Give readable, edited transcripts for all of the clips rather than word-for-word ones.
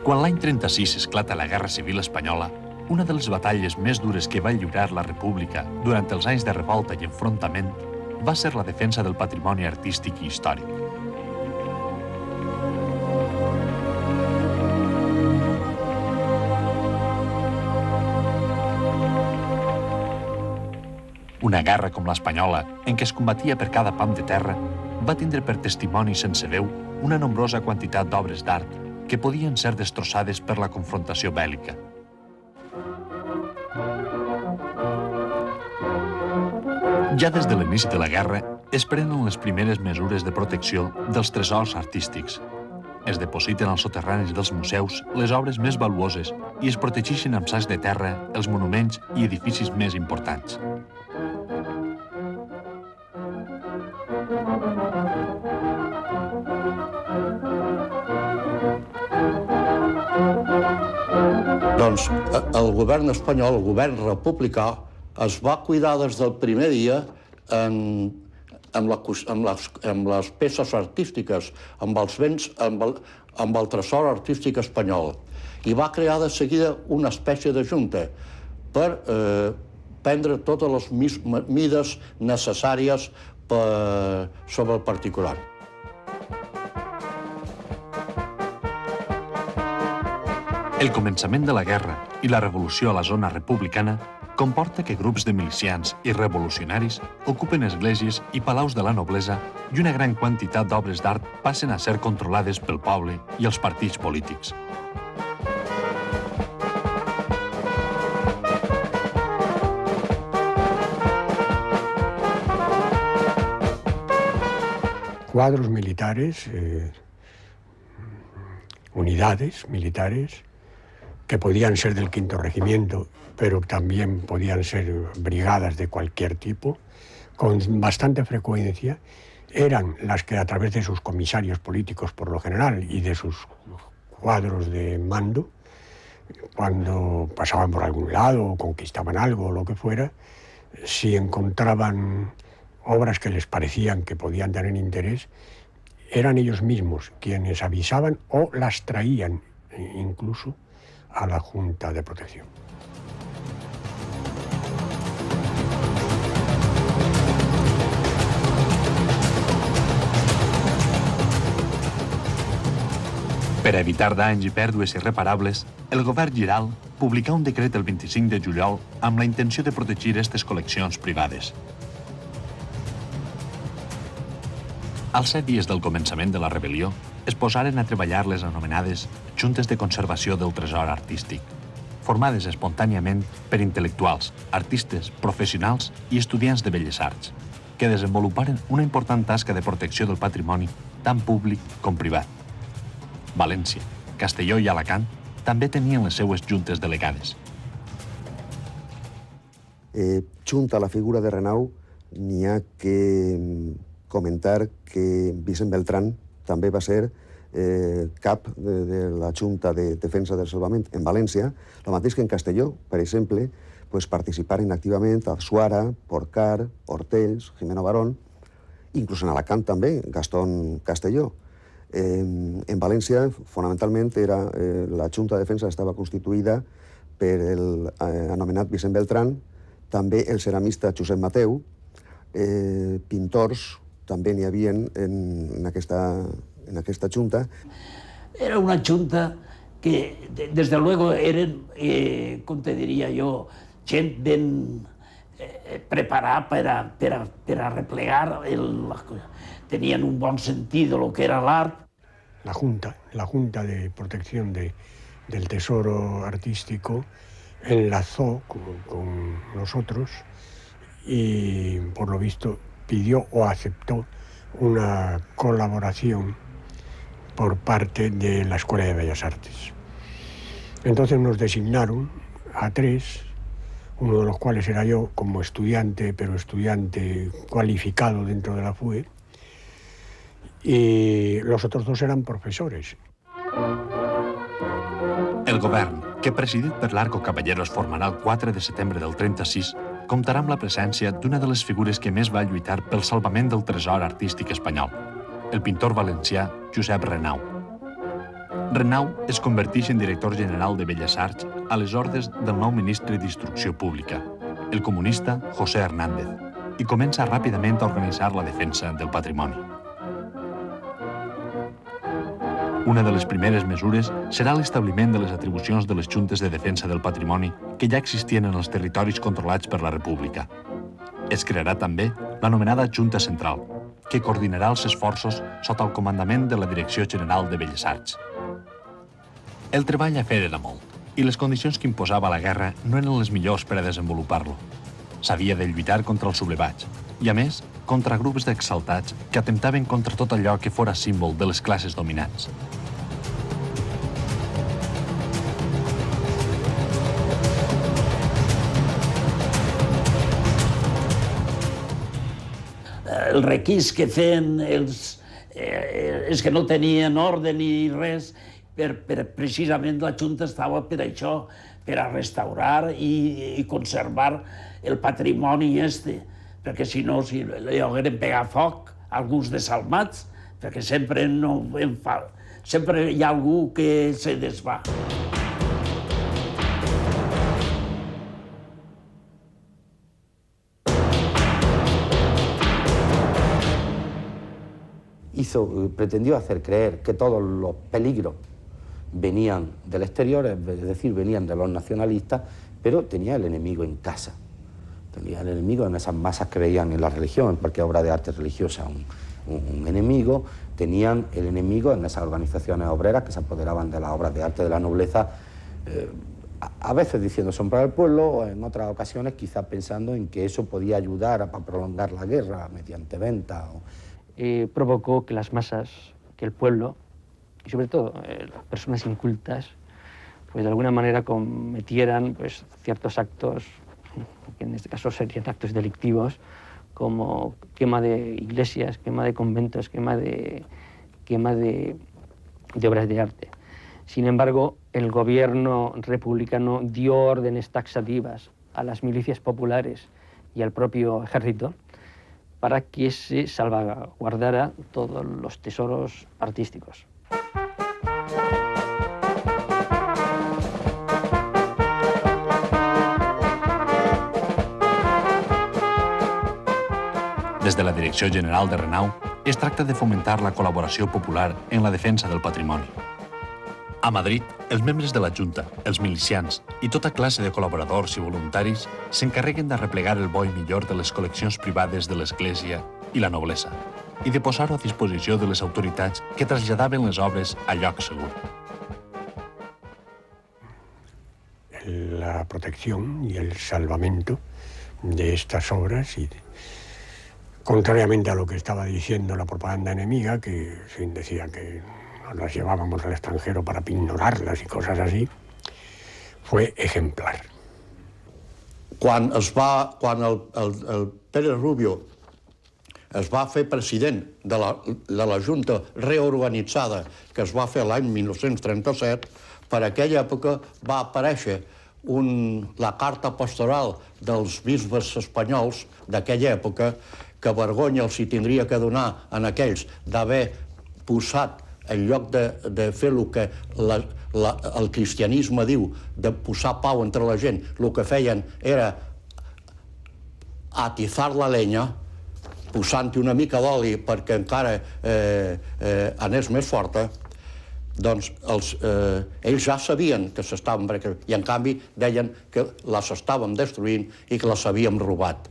Quan l'any 36 esclata la Guerra Civil Espanyola, una de les batalles més dures que va lliurar la República durant els anys de revolta i enfrontament va ser la defensa del patrimoni artístic i històric. Una guerra com l'espanyola, en què es combatia per cada pam de terra, va tindre per testimoni sense veu una nombrosa quantitat d'obres d'art que podien ser destrossades per la confrontació bèl·lica. Ja des de l'inici de la guerra es prenen les primeres mesures de protecció dels tresors artístics. Es depositen als soterranis dels museus les obres més valuoses i es protegeixen amb sacs de terra els monuments i edificis més importants. Doncs el govern espanyol, el govern republicà, es va cuidar des del primer dia amb les peces artístiques, amb els béns, amb el tresor artístic espanyol. I va crear de seguida una espècie de junta per prendre totes les mides necessàries sobre el particular. El començament de la guerra i la revolució a la zona republicana comporta que grups de milicians i revolucionaris ocupen esglésies i palaus de la noblesa i una gran quantitat d'obres d'art passen a ser controlades pel poble i els partits polítics. Cuadros militares, unidades militares, que podían ser del Quinto Regimiento, pero también podían ser brigadas de cualquier tipo, con bastante frecuencia, eran las que a través de sus comisarios políticos por lo general y de sus cuadros de mando, cuando pasaban por algún lado o conquistaban algo o lo que fuera, si encontraban obras que les parecían que podían tener interés, eran ellos mismos quienes avisaban o las traían incluso a la Junta de Protección. Per a evitar danys i pèrdues irreparables, el govern Giral publicà un decret el 25 de juliol amb la intenció de protegir aquestes col·leccions privades. Als 7 dies del començament de la rebel·lió, es posaren a treballar les anomenades Juntes de Conservació del Tresor Artístic, formades espontàniament per intel·lectuals, artistes, professionals i estudiants de belles arts, que desenvoluparen una important tasca de protecció del patrimoni tant públic com privat. València, Castelló i Alacant també tenien les seues juntes delegades. Junt a la figura de Renau, n'hi ha que comentar que Vicent Beltrán també va ser cap de la Junta de Defensa del Salvament en València, el mateix que en Castelló, per exemple, participaren activament a Suara, Porcar, Hortells, Jimeno Barón, inclús en Alacant també, Gastón Castelló. En València, fonamentalment, la Junta de Defensa estava constituïda per l'anomenat Vicent Beltrán, també el ceramista Josep Mateu, pintors també n'hi havia en aquesta junta. Era una junta que, desde luego, eren, com te diria jo, gent ben preparada per a replegar les coses. Tenían un bon sentido lo que era l'art. La Junta de Protección del Tesoro Artístico enlazó con nosotros y, por lo visto, pidió o aceptó una colaboración por parte de la Escuela de Bellas Artes. Entonces nos designaron a 3, uno de los cuales era yo como estudiante, pero estudiante cualificado dentro de la FUE, y los otros 2 eran profesores. El govern, que presidit per l'Arco Caballeros formarà el 4 de setembre del 36, comptarà amb la presència d'una de les figures que més va lluitar pel salvament del tresor artístic espanyol, el pintor valencià Josep Renau. Renau es converteix en director general de Belles Arts a les ordres del nou ministre d'Instrucció Pública, el comunista José Hernández, i comença ràpidament a organitzar la defensa del patrimoni. Una de les primeres mesures serà l'establiment de les atribucions de les juntes de defensa del patrimoni que ja existien en els territoris controlats per la República. Es crearà també l'anomenada Junta Central, que coordinarà els esforços sota el comandament de la Direcció General de Belles Arts. El treball a fer era molt, i les condicions que imposava la guerra no eren les millors per a desenvolupar-lo. S'havia de lluitar contra els sublevats, i a més, contra grups d'exaltats que atemptaven contra tot allò que fora símbol de les classes dominants. El requís que feien els que no tenien ordre ni res, precisament la Junta estava per això, per a restaurar i conservar el patrimoni perquè si no, si li hagueren pegat foc alguns desalmats, perquè sempre hi ha algú que se desva. Pretendió hacer creer que todos los peligros venían del exterior, es decir, venían de los nacionalistas, pero tenía el enemigo en casa. Tenía el enemigo en esas masas que veían en la religión, en cualquier obra de arte religiosa, un enemigo. Tenían el enemigo en esas organizaciones obreras que se apoderaban de las obras de arte de la nobleza, a veces diciendo son para el pueblo, o en otras ocasiones quizás pensando en que eso podía ayudar a prolongar la guerra mediante venta. Provocó que las masas, que el pueblo, y sobre todo las personas incultas, pues de alguna manera cometieran pues, ciertos actos, que en este caso serían actos delictivos, como quema de iglesias, quema de conventos, quema de obras de arte. Sin embargo, el gobierno republicano dio órdenes taxativas a las milicias populares y al propio ejército para que se salvaguardara todos los tesoros artísticos. Des de la Direcció General de Renau es tracta de fomentar la col·laboració popular en la defensa del patrimoni. A Madrid, els membres de la Junta, els milicians i tota classe de col·laboradors i voluntaris s'encarreguen de replegar el bo i millor de les col·leccions privades de l'Església i la noblesa i de posar-ho a disposició de les autoritats que traslladaven les obres a lloc segur. La protección y el salvamento de estas obras, y contrariamente a lo que estaba diciendo la propaganda enemiga, que decía que nos las llevábamos al extranjero para ignorarlas y cosas así, fue ejemplar. Quan el Pérez Rubio es va fer president de la Junta reorganitzada que es va fer l'any 1937, per aquella època va aparèixer la carta pastoral dels bisbes espanyols d'aquella època, que vergonya els hi tindria que donar en aquells d'haver posat, en lloc de fer el que el cristianisme diu, de posar pau entre la gent, el que feien era atizar la leña, posant-hi una mica d'oli perquè encara anés més forta. Doncs ells ja sabien que s'estaven brecant, i en canvi deien que les estàvem destruint i que les havíem robat.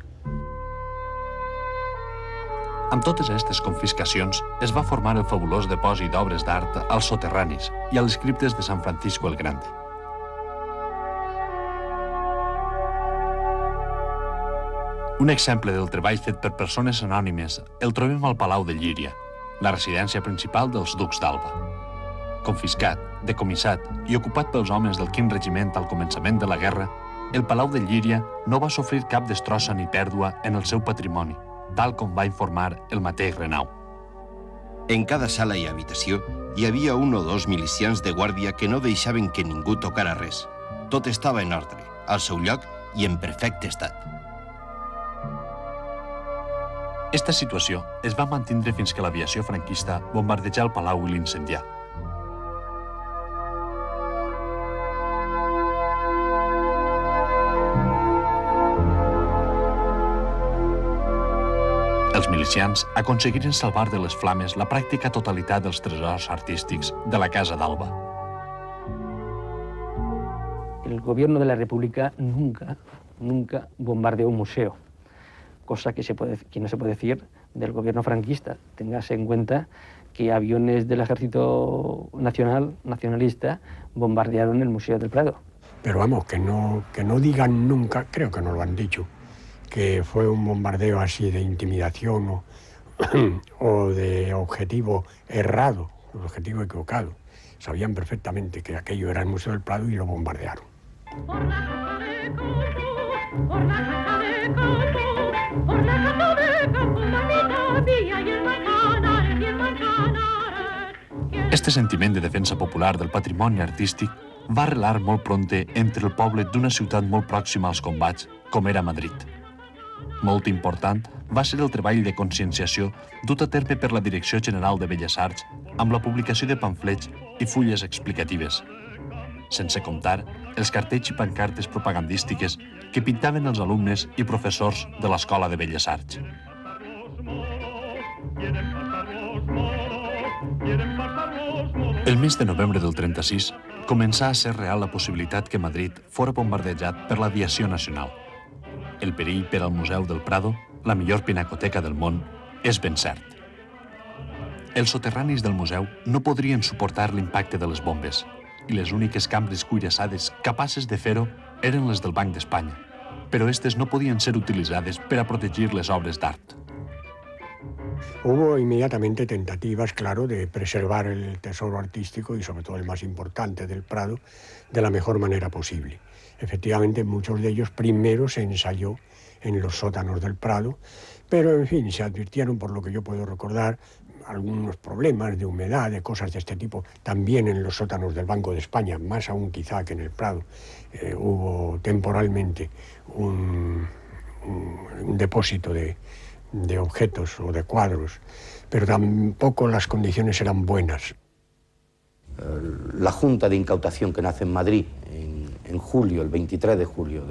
Amb totes aquestes confiscacions es va formar el fabulós depòsit d'obres d'art als soterranis i a les criptes de San Francisco el Grande. Un exemple del treball fet per persones anònimes el trobem al Palau de Llíria, la residència principal dels ducs d'Alba. Confiscat, decomissat i ocupat pels homes del quint regiment al començament de la guerra, el Palau de Llíria no va sofrir cap destrossa ni pèrdua en el seu patrimoni, tal com va informar el mateix Renau. En cada sala i habitació hi havia un o dos milicians de guàrdia que no deixaven que ningú tocara res. Tot estava en ordre, al seu lloc i en perfecte estat. Esta situació es va mantindre fins que l'aviació franquista bombardejà el palau i l'incendià. milicians aconseguiren salvar de les flames la pràctica totalitat dels tresors artístics de la Casa d'Alba. El gobierno de la República nunca bombardeó un museo, cosa que no se puede decir del gobierno franquista. Téngase en cuenta que aviones del Ejército nacionalista bombardearon el Museo del Prado. Pero vamos, que no digan nunca, creo que no lo han dicho, que fue un bombardeo así de intimidación o de objetivo errado, un objetivo equivocado. Sabían perfectamente que aquello era el Museo del Prado y lo bombardearon. Este sentiment de defensa popular del patrimoni artístic va arrelar molt prompte entre el poble d'una ciutat molt pròxima als combats, com era Madrid. Molt important va ser el treball de conscienciació dut a terme per la Direcció General de Belles Arts amb la publicació de pamflets i fulles explicatives, sense comptar els cartells i pancartes propagandístiques que pintaven els alumnes i professors de l'Escola de Belles Arts. El mes de novembre del 36 començà a ser real la possibilitat que Madrid fora bombardejat per l'aviació nacional. El perill per al Museu del Prado, la millor pinacoteca del món, és ben cert. Els soterranis del museu no podrien suportar l'impacte de les bombes i les úniques cambres cuirassades capaces de fer-ho eren les del Banc d'Espanya, però aquestes no podien ser utilitzades per a protegir les obres d'art. Hubo inmediatamente tentativas, claro, de preservar el tesoro artístico y sobre todo el más importante del Prado de la mejor manera posible. Efectivamente, muchos de ellos primero se ensayó en los sótanos del Prado, pero en fin, se advirtieron, por lo que yo puedo recordar, algunos problemas de humedad, de cosas de este tipo, también en los sótanos del Banco de España, más aún quizá que en el Prado. Hubo temporalmente un depósito de objetos o de cuadros, pero tampoco las condiciones eran buenas. La Junta de Incautación que nace en Madrid en julio, el 23 de julio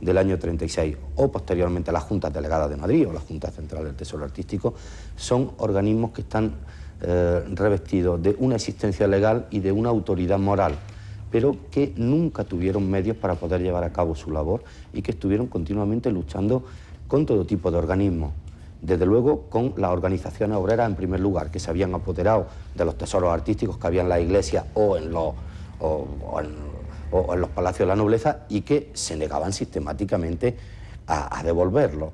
del año 36, o posteriormente la Junta Delegada de Madrid o la Junta Central del Tesoro Artístico, son organismos que están revestidos de una existencia legal y de una autoridad moral, pero que nunca tuvieron medios para poder llevar a cabo su labor y que estuvieron continuamente luchando con todo tipo de organismos. Desde luego con las organizaciones obreras en primer lugar, que se habían apoderado de los tesoros artísticos que había en la iglesia o en los palacios de la nobleza y que se negaban sistemáticamente a devolverlos.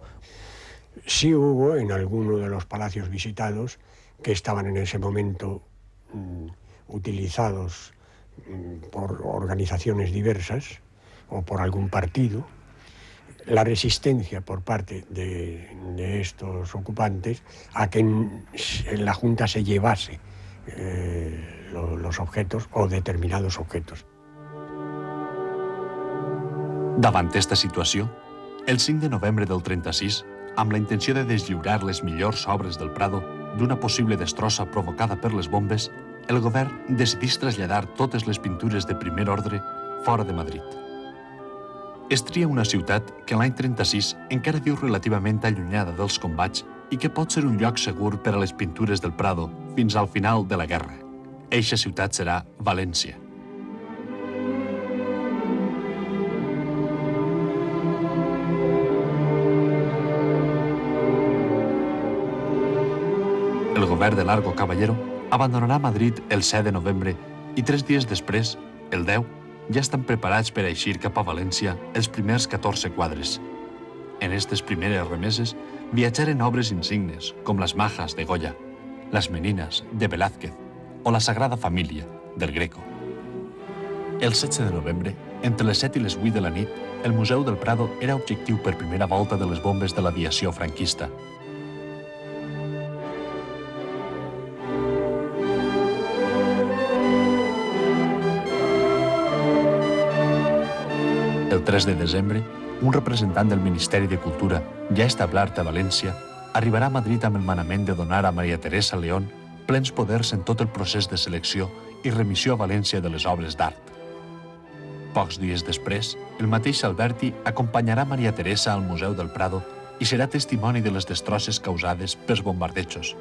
Sí hubo en alguno de los palacios visitados, que estaban en ese momento utilizados por organizaciones diversas o por algún partido, la resistencia por parte de estos ocupantes a que en la Junta se llevase los objetos o determinados objetos. Davant esta situació, el 5 de novembre del 36, amb la intenció de deslliurar les millors obres del Prado d'una possible destrossa provocada per les bombes, el govern decidís traslladar totes les pintures de primer ordre fora de Madrid. Es tria una ciutat que l'any 36 encara viu relativament allunyada dels combats i que pot ser un lloc segur per a les pintures del Prado fins al final de la guerra. Eixa ciutat serà València. El govern de Largo Caballero abandonarà Madrid el 7 de novembre i 3 dies després, el 10, ja estan preparats per a eixir cap a València els primers 14 quadres. En aquestes primeres remeses viatjaren obres insignes com les Majas de Goya, les Meninas de Velázquez o la Sagrada Família del Greco. El 16 de novembre, entre les 7 i les 8 de la nit, el Museu del Prado era objectiu per primera volta de les bombes de l'aviació franquista. El 3 de desembre, un representant del Ministeri de Cultura, ja establert a València, arribarà a Madrid amb el manament de donar a Maria Teresa León plens poders en tot el procés de selecció i remissió a València de les obres d'art. Pocs dies després, el mateix Alberti acompanyarà Maria Teresa al Museu del Prado i serà testimoni de les destrosses causades pels bombardejos.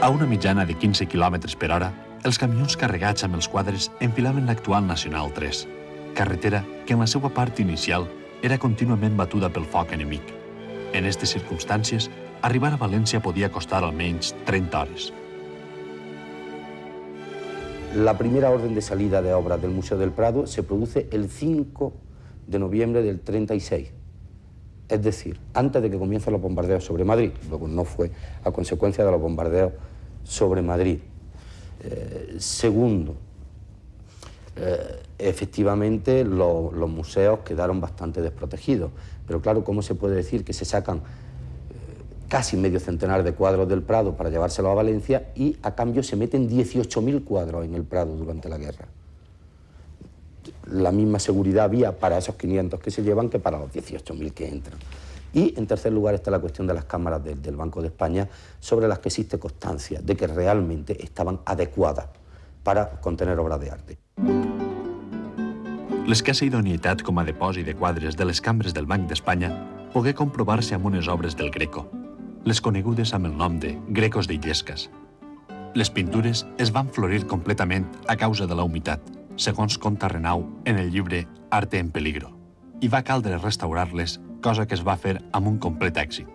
A una mitjana de 15 km per hora, els camions carregats amb els quadres enfilaven l'actual Nacional 3, carretera que en la seva part inicial era contínuament batuda pel foc enemic. En aquestes circumstàncies, arribar a València podia costar almenys 30 hores. La primera orden de salida de obras del Museo del Prado se produce el 5 de noviembre del 36. Es decir, antes de que comiencen los bombardeos sobre Madrid. Luego no fue a consecuencia de los bombardeos sobre Madrid. Segundo, efectivamente los museos quedaron bastante desprotegidos. Pero claro, ¿cómo se puede decir que se sacan casi medio centenar de cuadros del Prado para llevárselo a Valencia y a cambio se meten 18.000 cuadros en el Prado durante la guerra? La misma seguridad había para esos 500 que se llevan que para los 18.000 que entran. Y en tercer lugar está la cuestión de las cámaras del Banco de España, sobre las que existe constancia de que realmente estaban adecuadas para contener obras de arte. L'escassa idoneïtat com a depòsit de quadres de les cambres del Banc d'Espanya pogué comprovar-se amb unes obres del Greco, les conegudes amb el nom de Grecos de Illescas. Les pintures es van florir completament a causa de la humitat, segons conta Renau en el llibre Arte en peligro, i va caldre restaurar-les, cosa que es va fer amb un complet èxit.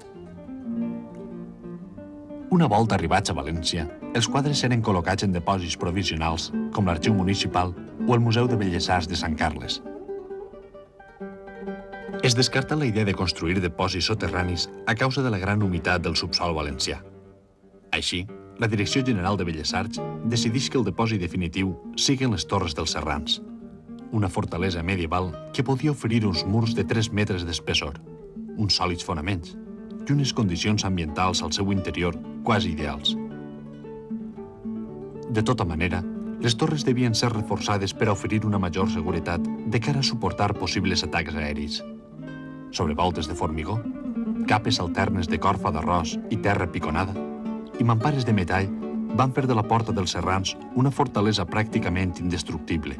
Una volta arribats a València, els quadres eren col·locats en depòsits provisionals com l'Arxiu Municipal o el Museu de Belles Arts de Sant Carles. Es descarta la idea de construir depòsits soterranis a causa de la gran humitat del subsòl valencià. Així, la Direcció General de Belles Arts decideix que el depòsit definitiu siguin les Torres dels Serrans, una fortalesa medieval que podia oferir uns murs de 3 metres d'espessor, uns sòlids fonaments i unes condicions ambientals al seu interior quasi ideals. De tota manera, les torres devien ser reforçades per a oferir una major seguretat de cara a suportar possibles atacs aèris. Sobre voltes de formigó, capes alternes de corfa d'arròs i terra piconada i mampares de metall van fer de la Porta dels Serrans una fortalesa pràcticament indestructible.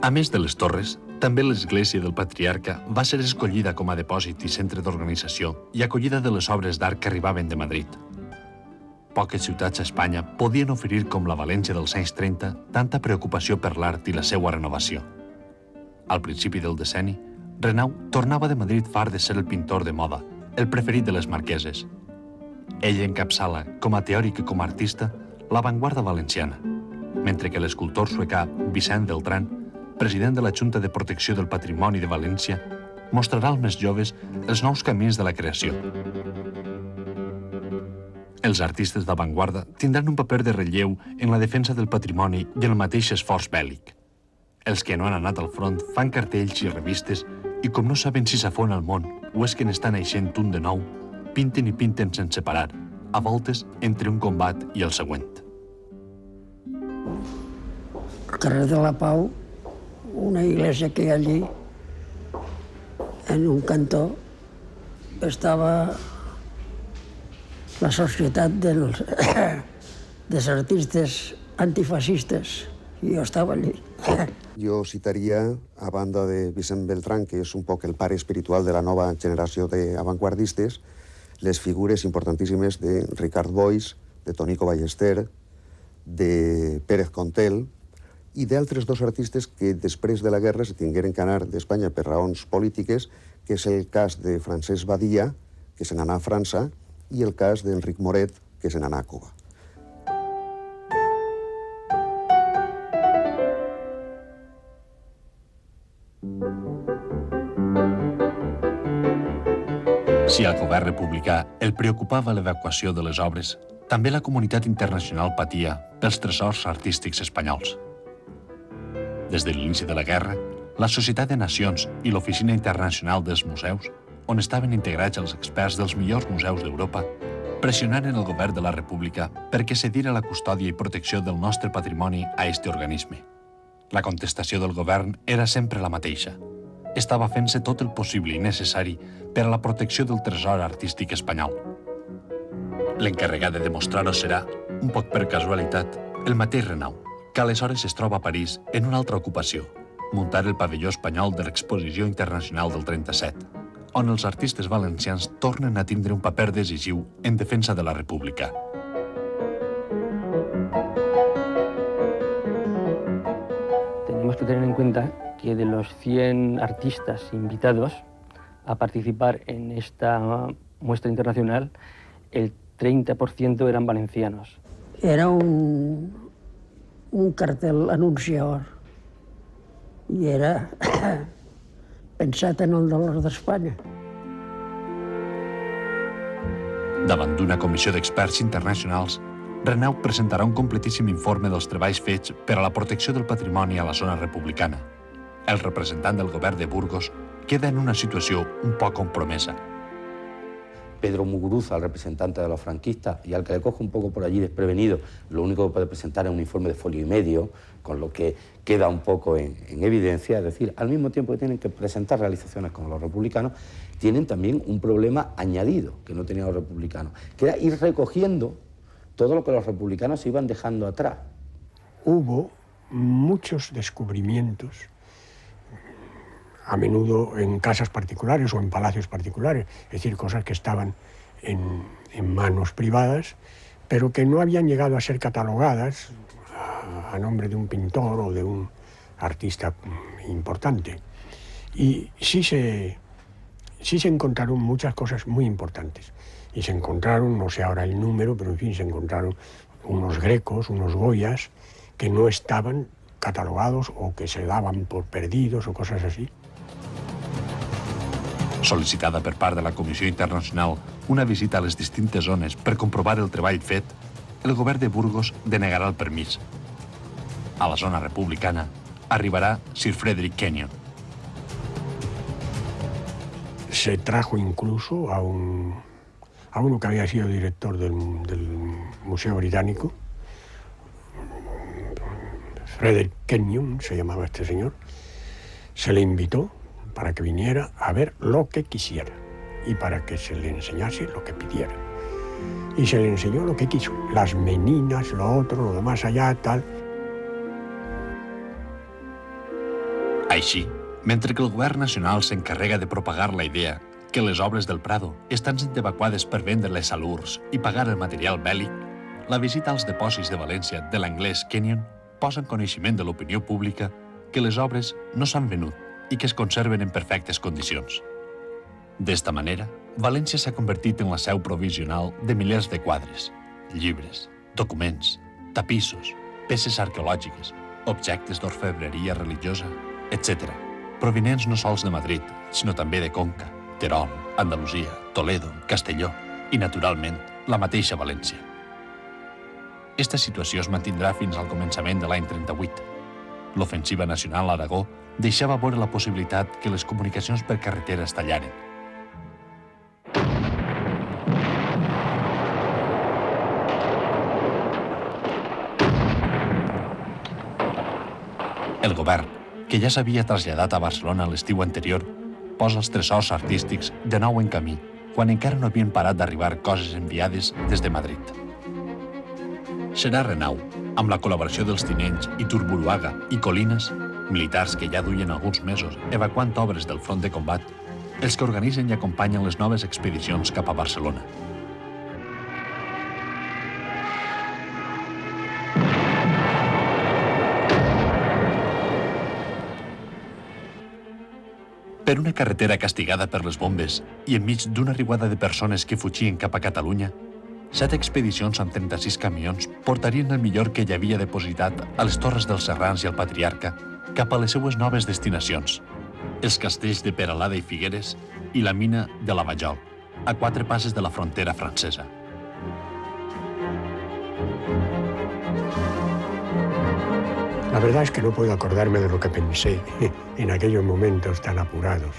A més de les torres, també l'església del Patriarca va ser escollida com a depòsit i centre d'organització i acollida de les obres d'art que arribaven de Madrid. Poques ciutats a Espanya podien oferir com la València dels anys 30 tanta preocupació per l'art i la seva renovació. Al principi del decenni, Renau tornava de Madrid far de ser el pintor de moda, el preferit de les marqueses. Ell encapçala, com a teòric i com a artista, l'avantguarda valenciana, mentre que l'escultor suecà Vicent Beltran, president de la Junta de Protecció del Patrimoni de València, mostrarà als més joves els nous camins de la creació. Els artistes d'avantguarda tindran un paper de relleu en la defensa del patrimoni i en el mateix esforç bèl·lic. Els que no han anat al front fan cartells i revistes i com no saben si s'afona el món o és que n'està naixent un de nou, pinten i pinten sense parar, a voltes entre un combat i el següent. Al carrer de la Pau, una iglesia que hi ha allí, en un cantó, estava la societat dels artistes antifascistes, i jo estava allí. Yo citaría, a banda de Vicent Beltran, que és un poc el pare espiritual de la nova generació d'avantguardistes, les figures importantíssimes de Ricard Boix, de Tonico Ballester, de Pérez Contel, i d'altres dos artistes que després de la guerra se tingueren que anar d'Espanya per raons polítiques, que és el cas de Francesc Badia, que se n'anà a França, i el cas d'Enric Moret, que se n'anà a Cuba. Si al govern republicà el preocupava l'evacuació de les obres, també la comunitat internacional patia pels tresors artístics espanyols. Des de l'inici de la guerra, la Societat de Nacions i l'Oficina Internacional dels Museus, on estaven integrats els experts dels millors museus d'Europa, pressionaren el govern de la República perquè cedira la custòdia i protecció del nostre patrimoni a este organisme. La contestació del govern era sempre la mateixa. Estava fent-se tot el possible i necessari per a la protecció del tresor artístic espanyol. L'encarregat de demostrar-ho serà, un poc per casualitat, El mateix Renau, que aleshores es troba a París en una altra ocupació, muntar el pavelló espanyol de l'Exposició Internacional del 37, on els artistes valencians tornen a tindre un paper decisiu en defensa de la República. Tenemos que tener en cuenta que de los 100 artistas invitados a participar en esta muestra internacional, el 30% eran valencianos. Era un cartel anunciador i era pensat en el dolor d'Espanya. Davant d'una comissió d'experts internacionals, Renau presentarà un completíssim informe dels treballs fets per a la protecció del patrimoni a la zona republicana. El representant del govern de Burgos queda en una situació un poc compromesa. Pedro Muguruza, el representante de los franquistas, y al que le coge un poco por allí desprevenido, lo único que puede presentar es un informe de folio y medio, con lo que queda un poco en evidencia. Es decir, al mismo tiempo que tienen que presentar realizaciones como los republicanos, tienen también un problema añadido que no tenían los republicanos, que era ir recogiendo todo lo que los republicanos iban dejando atrás. Hubo muchos descubrimientos, a menudo en casas particulares o en palacios particulares, es decir, cosas que estaban en manos privadas, pero que no habían llegado a ser catalogadas a nombre de un pintor o de un artista importante. Y sí se encontraron muchas cosas muy importantes. Y se encontraron, no sé ahora el número, pero en fin, se encontraron unos Grecos, unos Goyas, que no estaban catalogados o que se daban por perdidos o cosas así. Sol·licitada per part de la Comissió Internacional una visita a les distintes zones per comprovar el treball fet, el govern de Burgos denegarà el permís. A la zona republicana arribará Sir Frederick Kenyon. Se trajo incluso a uno que había sido director del Museo Británico, Frederick Kenyon se llamaba este señor. Se le invitó para que viniera a ver lo que quisiera y para que se le enseñase lo que pidiera. Y se le enseñó lo que quiso, las meninas, lo otro, lo de más allá, tal. Així, mentre que el govern nacional s'encarrega de propagar la idea que les obres del Prado estan sent evacuades per vendre-les a l'URSS i pagar el material bèl·lic, la visita als depòsits de València de l'anglès Kenyon posa en coneixement de l'opinió pública que les obres no s'han venut i que es conserven en perfectes condicions. D'esta manera, València s'ha convertit en la seu provisional de milers de quadres, llibres, documents, tapissos, peces arqueològiques, objectes d'orfebreria religiosa, etc., provinents no sols de Madrid, sinó també de Conca, Terol, Andalusia, Toledo, Castelló i, naturalment, la mateixa València. Esta situació es mantindrà fins al començament de l'any 38. L'ofensiva nacional a Aragó deixava veure la possibilitat que les comunicacions per carretera es tallaren. El govern, que ja s'havia traslladat a Barcelona l'estiu anterior, posa els tresors artístics de nou en camí, quan encara no havien parat d'arribar coses enviades des de Madrid. Serà Renau, amb la col·laboració dels tinents Iturburuaga i Colinas, militars que ja duien alguns mesos evacuant obres del front de combat, els que organitzen i acompanyen les noves expedicions cap a Barcelona. Per una carretera castigada per les bombes i enmig d'una riuada de persones que fugien cap a Catalunya, 7 expedicions amb 36 camions portarien el millor que hi havia depositat a les Torres dels Serrans i al Patriarca cap a les seues noves destinacions, els castells de Peralada i Figueres i la mina de la Vajol, a 4 passes de la frontera francesa. La verdad es que no puedo acordarme de lo que pensé en aquellos momentos tan apurados.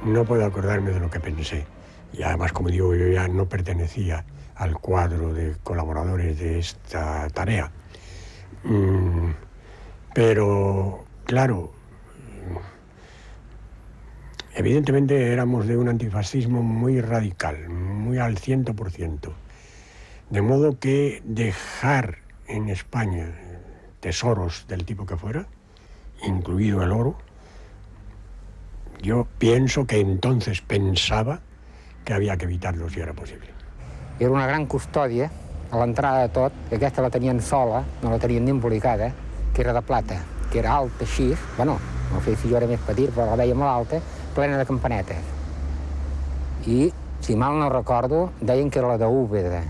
No puedo acordarme de lo que pensé. Y además, como digo, yo ya no pertenecía al cuadro de colaboradores de esta tarea. Pero, claro, evidentemente éramos de un antifascismo muy radical, muy al 100%. De modo que dejar en España tesoros del tipo que fuera, incluido el oro, yo pienso que entonces pensaba que havia que evitar-lo si era possible. Era una gran custòdia a l'entrada de tot, que aquesta la tenien sola, no la tenien ni embolicada, que era de plata, que era alta així, bueno, no sé si jo era més petit, però la veia molt alta, plena de campanetes. I, si mal no recordo, deien que era la d'Úbeda.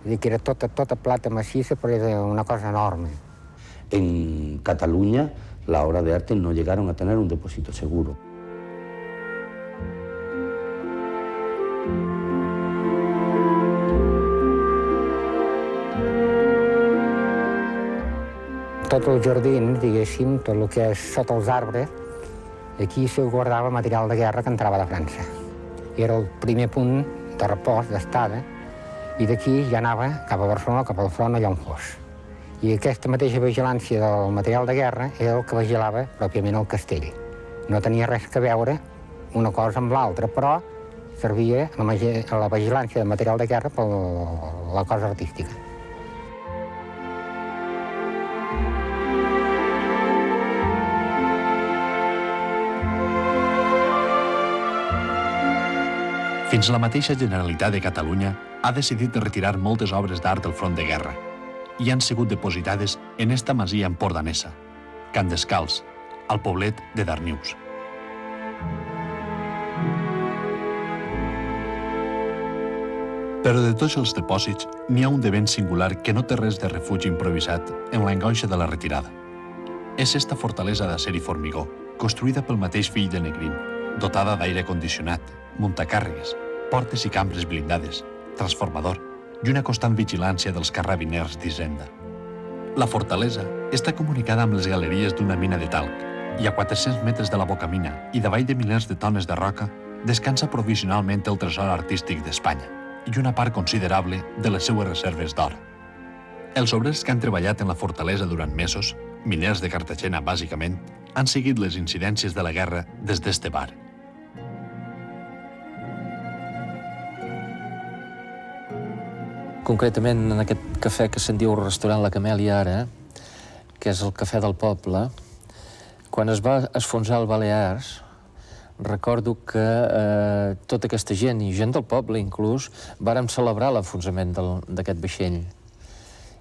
És a dir, que era tota plata maciza, però era una cosa enorme. En Cataluña, las obras de arte no llegaron a tener un depósito seguro. Tots els jardins, diguéssim, tot el que és sota els arbres, aquí se guardava material de guerra que entrava de França. Era el primer punt de repòs, d'estada, i d'aquí ja anava cap a Barcelona, cap al front, allà on fos. I aquesta mateixa vigilància del material de guerra era el que vigilava pròpiament el castell. No tenia res a veure una cosa amb l'altra, però servia la vigilància del material de guerra per la cosa artística. Fins la mateixa Generalitat de Catalunya ha decidit retirar moltes obres d'art del front de guerra i han sigut depositades en esta masia empordanesa, Can Descalç, al poblet de Darnius. Però de tots els depòsits, n'hi ha un de ben singular que no té res de refugi improvisat en l'angoixa de la retirada. És esta fortalesa d'acer i formigó, construïda pel mateix fill de Negrín, dotada d'aire condicionat, muntacàrregues, portes i cambres blindades, transformador i una constant vigilància dels carrabiners d'Hisenda. La fortalesa està comunicada amb les galeries d'una mina de talc i a 400 metres de la bocamina i davall de milers de tones de roca descansa provisionalment el tresor artístic d'Espanya i una part considerable de les seues reserves d'or. Els obrers que han treballat en la fortalesa durant mesos, miners de Cartagena bàsicament, han seguit les incidències de la guerra des d'este bar. Concretament, en aquest cafè que se'n diu Restaurant La Camèlia ara, que és el cafè del poble, quan es va esfonsar el Balears, recordo que tota aquesta gent, i gent del poble inclús, vàrem celebrar l'enfonsament d'aquest vaixell.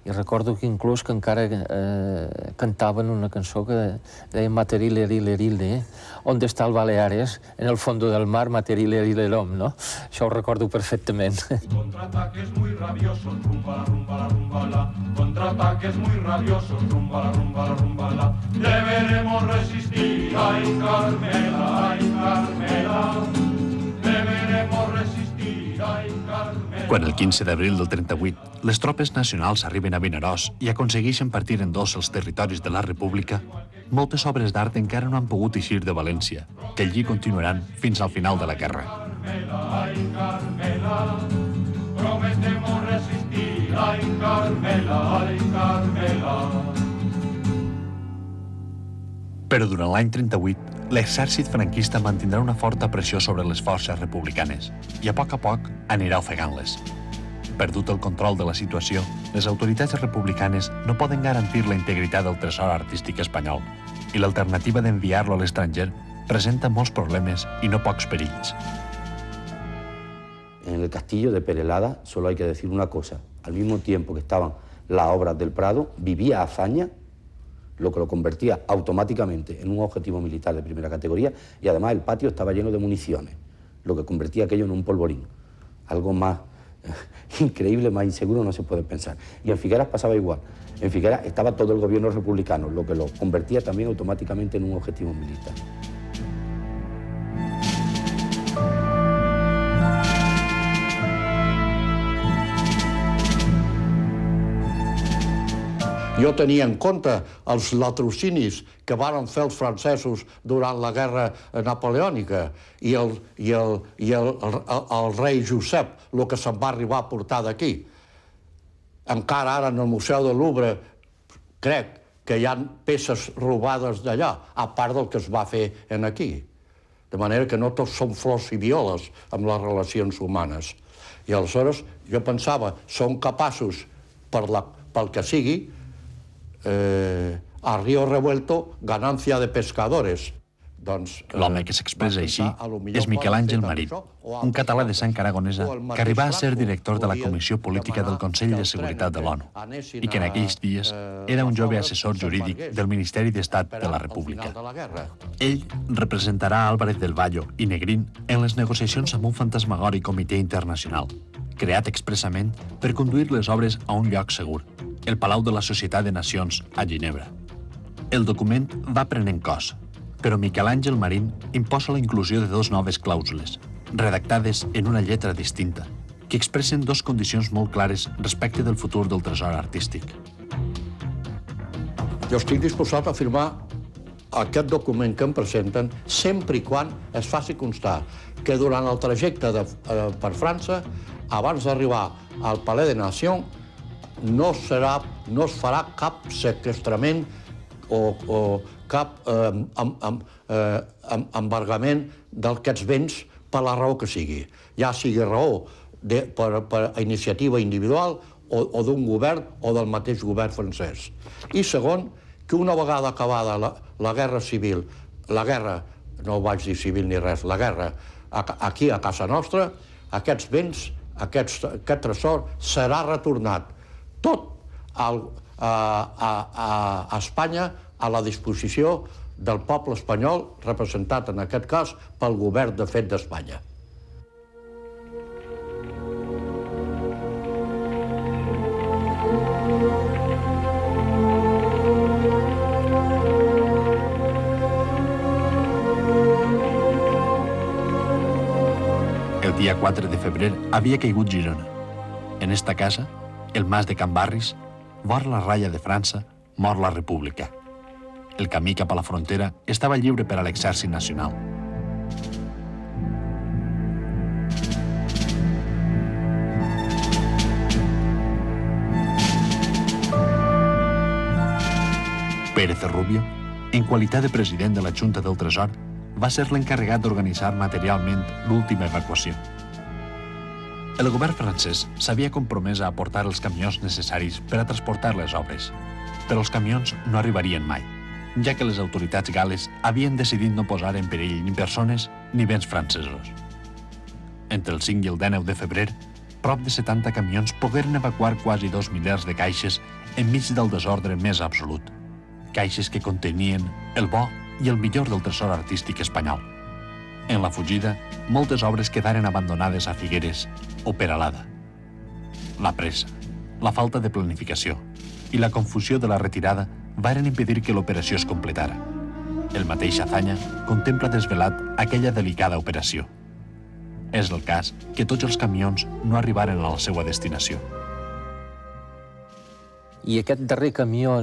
I recordo que inclús que encara cantaven una cançó que deia Materile, rile, rile, on està el Baleares? En el fondo del mar, Materile, rile, l'om, no? Això ho recordo perfectament. Contraataques muy rabiosos, rumba, rumba, rumba, la. Contraataques muy rabiosos, rumba, rumba, rumba, la. Deberemos resistir, ay Carmela, ay Carmela. Deberemos resistir, ay Carmela. Quan el 15 d'abril del 38 les tropes nacionals arriben a Vinaròs i aconsegueixen partir en dos els territoris de la República, moltes obres d'art encara no han pogut eixir de València, que allí continuaran fins al final de la guerra. Ay Carmela, prometemos resistir, ay Carmela, ay Carmela. Però durant l'any 38, l'exèrcit franquista mantindrà una forta pressió sobre les forces republicanes i a poc anirà ofegant-les. Perdut el control de la situació, les autoritats republicanes no poden garantir la integritat del tresor artístic espanyol i l'alternativa d'enviar-lo a l'estranger presenta molts problemes i no pocs perills. En el castillo de Perelada solo hay que decir una cosa. Al mismo tiempo que estaban las obras del Prado, vivía Azaña, lo que lo convertía automáticamente en un objetivo militar de primera categoría, y además el patio estaba lleno de municiones, lo que convertía aquello en un polvorín. Algo más increíble, más inseguro no se puede pensar. Y en Figueras pasaba igual. En Figueras estaba todo el gobierno republicano, lo que lo convertía también automáticamente en un objetivo militar. Jo tenia en compte els latrocinis que varen fer els francesos durant la guerra napoleònica i el rei Josep, el que se'n va arribar a portar d'aquí. Encara ara en el Museu del Louvre crec que hi ha peces robades d'allà, a part del que es va fer aquí. De manera que no tots són flors i violes amb les relacions humanes. I aleshores jo pensava, són capaços per pel que sigui, a Río Revuelto, ganancia de pescadores. L'home que s'expressa així és Miquel Àngel Marín, un català de sang aragonesa que arribà a ser director de la Comissió Política del Consell de Seguretat de l'ONU i que en aquells dies era un jove assessor jurídic del Ministeri d'Estat de la República. Ell representarà Álvarez del Vallo i Negrín en les negociacions amb un fantasmagòric comitè internacional, creat expressament per conduir les obres a un lloc segur, el Palau de la Societat de Nacions a Ginebra. El document va prenent cos, però Miquel Àngel Marín imposa la inclusió de dos noves clàusules, redactades en una lletra distinta, que expressen dos condicions molt clares respecte del futur del tresor artístic. Jo estic disposat a firmar aquest document que em presenten sempre i quan es faci constar que durant el trajecte per França, abans d'arribar al Palais des Nations, no es farà cap sequestrament o cap embargament d'aquests béns per la raó que sigui. Ja sigui raó per iniciativa individual o d'un govern o del mateix govern francès. I segon, que una vegada acabada la guerra civil, la guerra, no vaig dir civil ni res, la guerra aquí a casa nostra, aquests béns, aquest tresor serà retornat tot a Espanya a la disposició del poble espanyol, representat en aquest cas pel govern de fet d'Espanya. El dia 4 de febrer havia caigut Girona. En esta casa, el mas de Can Barris, mor la ratlla de França, mor la República. El camí cap a la frontera estava lliure per a l'exèrcit nacional. Pérez de Rubio, en qualitat de president de la Junta del Tresor, va ser l'encarregat d'organitzar materialment l'última evacuació. El govern francès s'havia compromès a aportar els camions necessaris per a transportar les obres, però els camions no arribarien mai, ja que les autoritats gal·les havien decidit no posar en perill ni persones ni béns francesos. Entre el 5 i el 19 de febrer, prop de 70 camions pogueren evacuar quasi 2 milers de caixes enmig del desordre més absolut. Caixes que contenien el bo i el millor del tresor artístic espanyol. En la fugida, moltes obres quedaren abandonades a Figueres o Peralada. La pressa, la falta de planificació i la confusió de la retirada varen impedir que l'operació es completara. El mateix Azaña contempla desvelat aquella delicada operació. És el cas que tots els camions no arribaren a la seva destinació. I aquest darrer camió,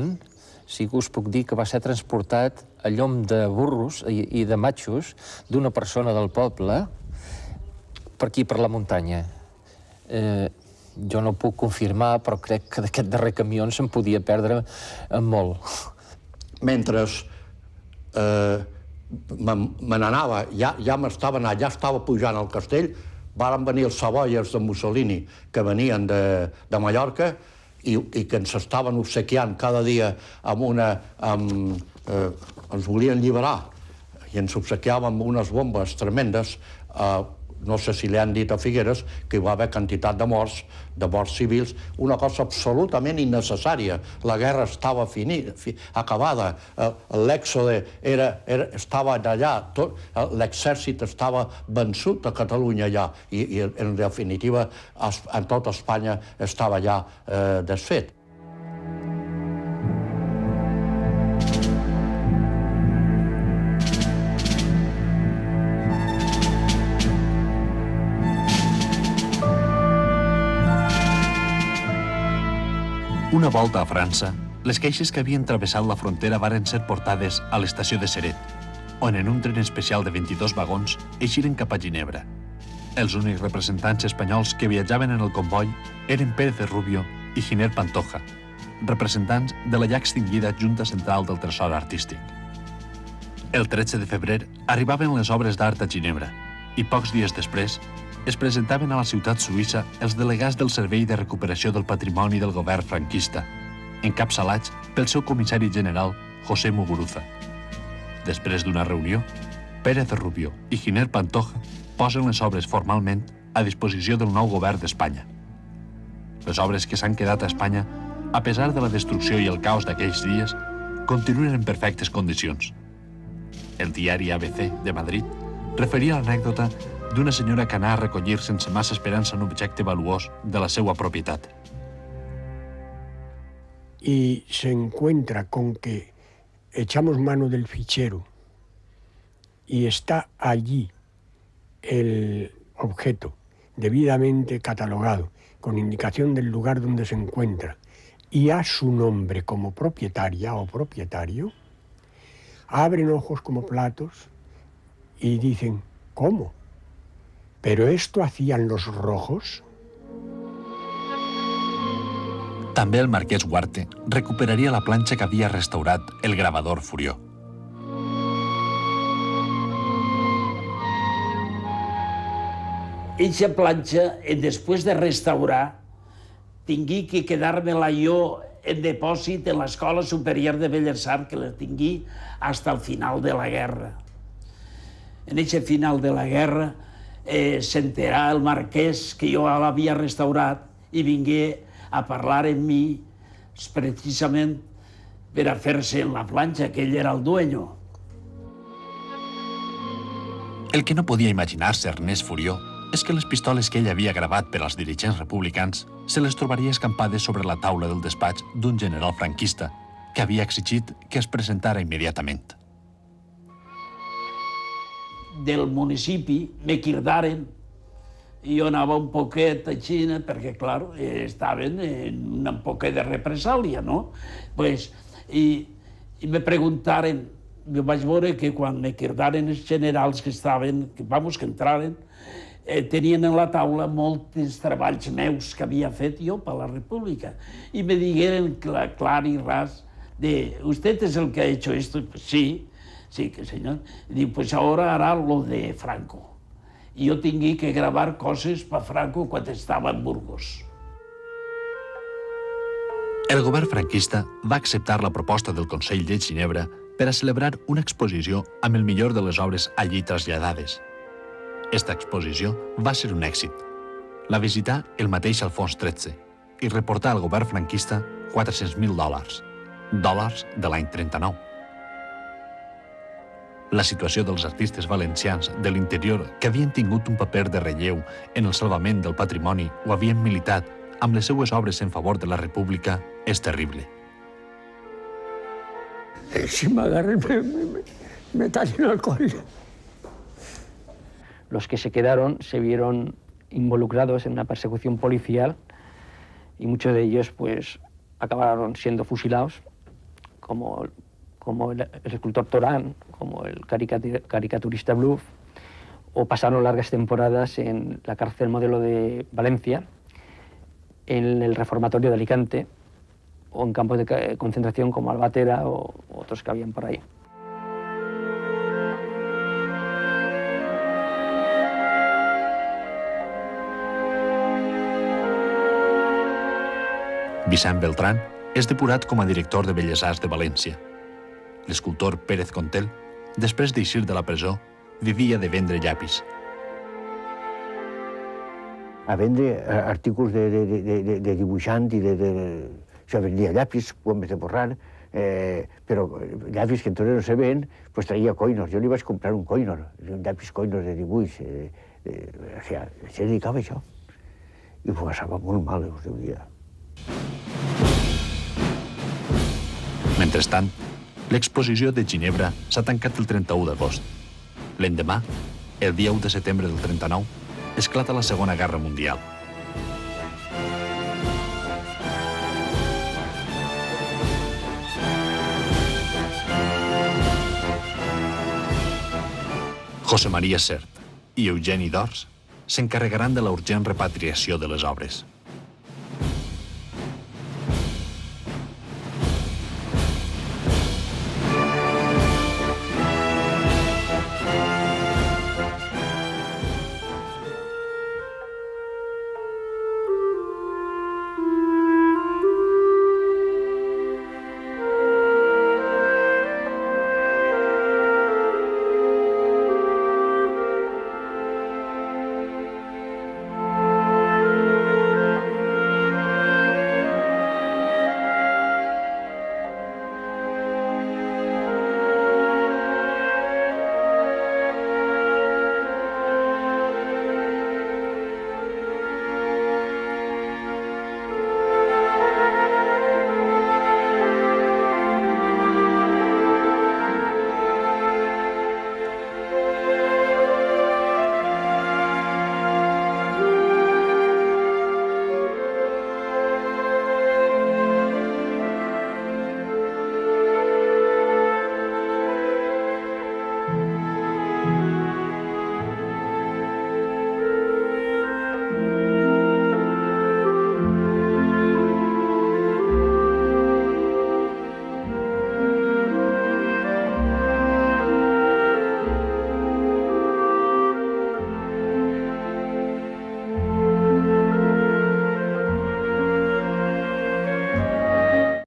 sí que us puc dir que va ser transportat a llom de burros i de matxos d'una persona del poble per aquí, per la muntanya. Jo no puc confirmar, però crec que d'aquest darrer camió se'n podia perdre molt. Mentre me n'anava, ja m'estava anant, ja estava pujant al castell, varen venir els savoies de Mussolini que venien de Mallorca i que ens estaven obsequiant cada dia amb una... ens volien alliberar i ens obsequiaven amb unes bombes tremendes. No sé si li han dit a Figueres que hi va haver quantitat de morts civils, una cosa absolutament innecessària. La guerra estava acabada, l'èxode estava allà, l'exèrcit estava vençut a Catalunya allà i en definitiva en tota Espanya estava ja desfet. Una volta a França, les caixes que havien travessat la frontera varen ser portades a l'estació de Ceret, on en un tren especial de 22 vagons eixiren cap a Ginebra. Els únics representants espanyols que viatjaven en el comboi eren Pérez de Rubio i Giner Pantoja, representants de la ja extingida Junta Central del Tresor Artístic. El 13 de febrer arribaven les obres d'art a Ginebra i pocs dies després es presentaven a la ciutat suïssa els delegats del Servei de Recuperació del Patrimoni del govern franquista encapçalats pel seu comissari general José Muguruza. Després d'una reunió, Pérez Rubio i Giner Pantoja posen les obres formalment a disposició del nou govern d'Espanya. Les obres que s'han quedat a Espanya, a pesar de la destrucció i el caos d'aquells dies, continuen en perfectes condicions. El diari ABC de Madrid referia l'anècdota d'una senyora que anà a recollir sense massa esperança un objecte valuós de la seva propietat. Y se encuentra con que echamos mano del fichero y está allí el objeto debidamente catalogado, con indicación del lugar donde se encuentra, y a su nombre como propietaria o propietario, abren ojos como platos y dicen, ¿cómo? ¿Pero esto hacían los rojos? També el marquès Huarte recuperaria la planxa que havia restaurat el gravador Furió. Eixa planxa, després de restaurar, tingui que quedar-me-la jo en depòsit en l'Escola Superior de Belles Arts, que la tingui fins al final de la guerra. En eixe final de la guerra s'enterà el marquès que jo l'havia restaurat i vingué a parlar amb mi precisament per a fer-se en la planxa, que ell era el dueño. El que no podia imaginar-se Ernest Furió és que les pistoles que ell havia gravat per als dirigents republicans se les trobaria escampades sobre la taula del despatx d'un general franquista que havia exigit que es presentara immediatament. Del municipi me cridaren i jo anava un poquet així, perquè, clar, estaven en un poquet de represàlia, no? I me preguntaren, jo vaig veure que quan me cridaren els generals que estaven, que entraren, tenien en la taula molts treballs meus que havia fet jo per la República. I me digueren clar i ras de, ¿usted es el que ha hecho esto? Pues sí, que señor. Y digo, pues ahora hará lo de Franco. I jo tingui que gravar coses per Franco quan estava en Burgos. El govern franquista va acceptar la proposta del Consell de Ginebra per a celebrar una exposició amb el millor de les obres allí traslladades. Esta exposició va ser un èxit. La visità el mateix Alfons XIII i reportà al govern franquista $400.000, dòlars de l'any 39. La situació dels artistes valencians de l'interior que havien tingut un paper de relleu en el salvament del patrimoni o havien militat amb les seues obres en favor de la República és terrible. Si m'agarren, me tallen el coll. Los que se quedaron se vieron involucrados en una persecución policial y muchos de ellos pues acabaron siendo fusilados, como el escultor Torán, como el caricaturista Bluff, o pasaron largas temporadas en la cárcel Modelo de Valencia, en el reformatorio de Alicante, o en campos de concentración como Albatera o otros que habían por ahí. Vicent Beltrán és depurat com a director de Belles Arts de València. L'escultor Pérez Contel, després d'eixir de la presó, vivia de vendre llapis. A vendre artículos de dibuixant i se vendia llapis, bombes de borrar, però llapis que entonces no se ven, pues traía coinos. Jo li vaig comprar un coinor, un llapis coinor de dibuix. Se dedicava a això. I ho passava molt mal, us diria. Mentrestant, l'exposició de Ginebra s'ha tancat el 31 d'agost. L'endemà, el dia 1 de setembre del 39, esclata la Segona Guerra Mundial. José María Sert i Eugeni d'Ors s'encarregaran de la urgent repatriació de les obres.